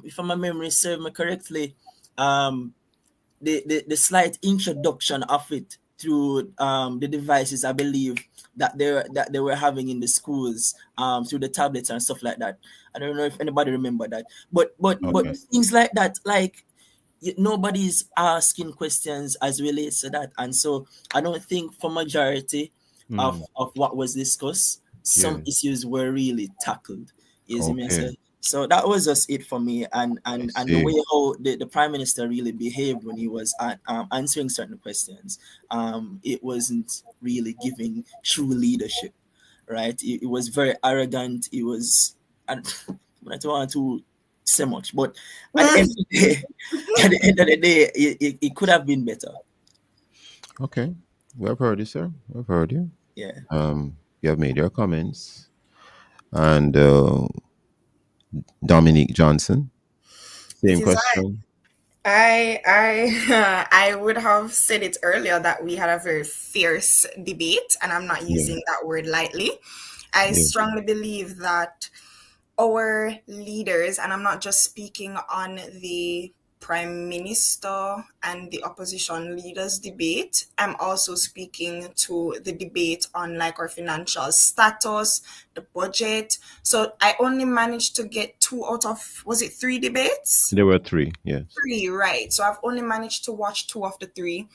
O: If my memory serves me correctly, the slight introduction of it through the devices, I believe that they were having in the schools, through the tablets and stuff like that. I don't know if anybody remember that, but things like that, like. Nobody's asking questions as relates to that, and so I don't think for majority of what was discussed, some issues were really tackled. So that was just it for me, and the way how the Prime Minister really behaved when he was answering certain questions, it wasn't really giving true leadership, right? It was very arrogant. It was, I don't want to say much, but at the end of the day, it could have been better.
A: Okay, we've heard you, sir. We've heard you.
O: Yeah.
A: You have made your comments, and Dominique Johnson, same question.
Q: I would have said it earlier that we had a very fierce debate, and I'm not using that word lightly. I strongly believe that our leaders, and I'm not just speaking on the Prime Minister and the opposition leaders debate. I'm also speaking to the debate on like our financial status, the budget. So I only managed to get 2 out of, was it 3 debates?
A: There were 3, yes.
Q: 3, right. So I've only managed to watch 2 of the 3.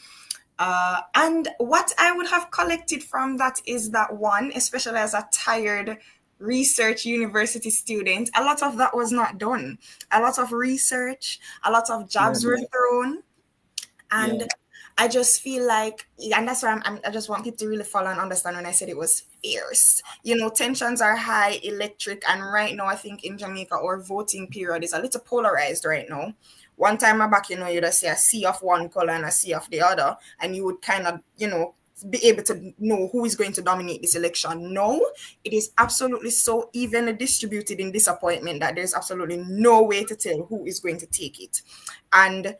Q: And what I would have collected from that is that one, especially as a tired research university student, a lot of that was not done. A lot of research, a lot of jabs were thrown. And I just feel like, and that's why I just want people to really follow and understand when I said it was fierce. Tensions are high, electric, and right now I think in Jamaica our voting period is a little polarized right now. One time back, you'd just see a sea of one color and a sea of the other, and you would kind of, be able to know who is going to dominate this election. No, it is absolutely so evenly distributed in disappointment that there's absolutely no way to tell who is going to take it. And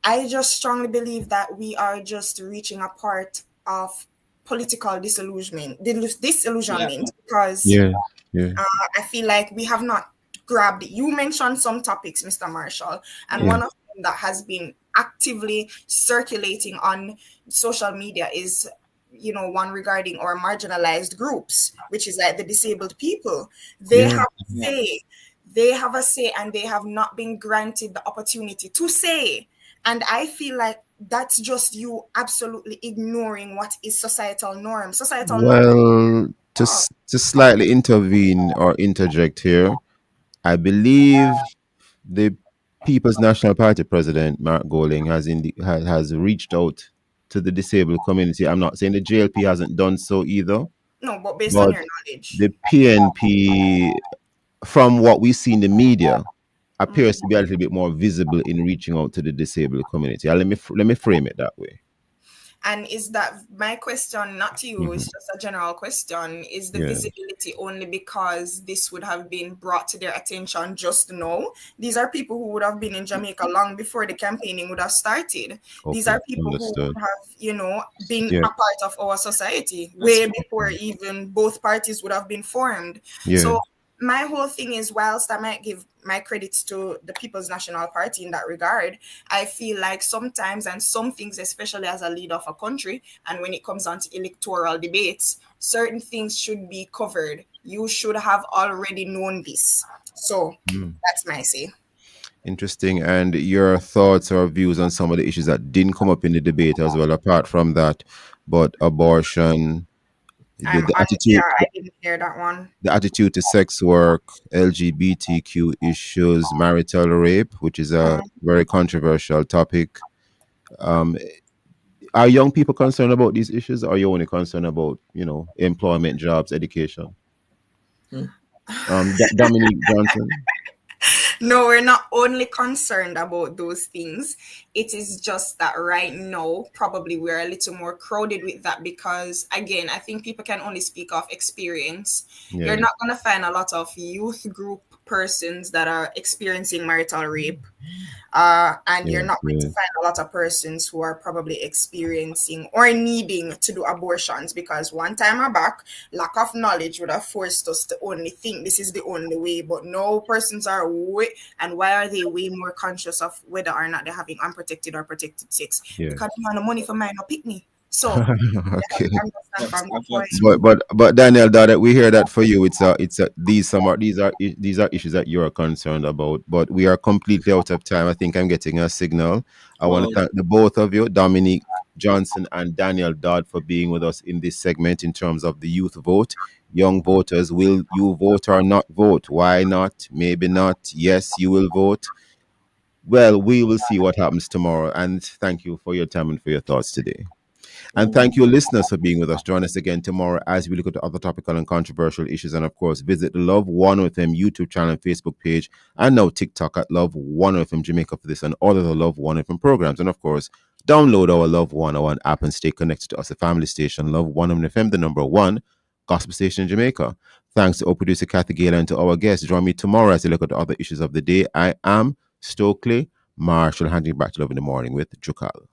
Q: I just strongly believe that we are just reaching a part of political disillusionment because I feel like we have not grabbed it. You mentioned some topics, Mr. Marshall, and one of them that has been actively circulating on social media is one regarding our marginalized groups, which is like the disabled people. They have a say and they have not been granted the opportunity to say. And I feel like that's just you absolutely ignoring what is societal norms.
A: To slightly intervene or interject here, I believe the People's National Party president, Mark Golding, has reached out to the disabled community. I'm not saying the JLP hasn't done so either.
Q: No, but based on your knowledge.
A: The PNP, from what we see in the media, appears to be a little bit more visible in reaching out to the disabled community. Let me frame it that way.
Q: And is that my question, not to you, it's just a general question, is the visibility only because this would have been brought to their attention just now? These are people who would have been in Jamaica long before the campaigning would have started. These are people who would have, been a part of our society way before even both parties would have been formed. So my whole thing is, whilst I might give my credits to the People's National Party in that regard, I feel like sometimes and some things, especially as a leader of a country, and when it comes down to electoral debates, certain things should be covered. You should have already known this. So that's my say.
A: Interesting. And your thoughts or views on some of the issues that didn't come up in the debate as well, apart from that, but abortion, the attitude,
Q: I didn't hear that one.
A: The attitude to sex work, LGBTQ issues, marital rape, which is a very controversial topic. Are young people concerned about these issues? Or are you only concerned about, employment, jobs, education? Dominique Johnson?
Q: No, we're not only concerned about those things. It is just that right now, probably we're a little more crowded with that because, again, I think people can only speak of experience. You're not going to find a lot of youth group persons that are experiencing marital rape. And you're not going to find a lot of persons who are probably experiencing or needing to do abortions because one time back, lack of knowledge would have forced us to only think this is the only way. But no, persons are and why are they way more conscious of whether or not they're having unprotected or protected sex? Because they want the money for mine or picnic. So,
A: but Daniel, that we hear that for you. These are issues that you are concerned about. But we are completely out of time. I think I'm getting a signal. I want to thank the both of you, Dominique Johnson and Daniel Dodd, for being with us in this segment in terms of the youth vote. Young voters, will you vote or not vote? Why not? Maybe not. Yes, you will vote. Well, we will see what happens tomorrow. And thank you for your time and for your thoughts today. And thank you, listeners, for being with us. Join us again tomorrow as we look at other topical and controversial issues. And, of course, visit the Love 1FM YouTube channel and Facebook page, and now TikTok at Love 1FM Jamaica for this and all of the Love 1FM programs. And, of course, download our Love 101 app and stay connected to us, the family station, Love 1FM, the number 1 gospel station in Jamaica. Thanks to our producer, Kathy Gale, and to our guests. Join me tomorrow as we look at the other issues of the day. I am Stokeley Marshall, handing back to Love in the Morning with Jukal.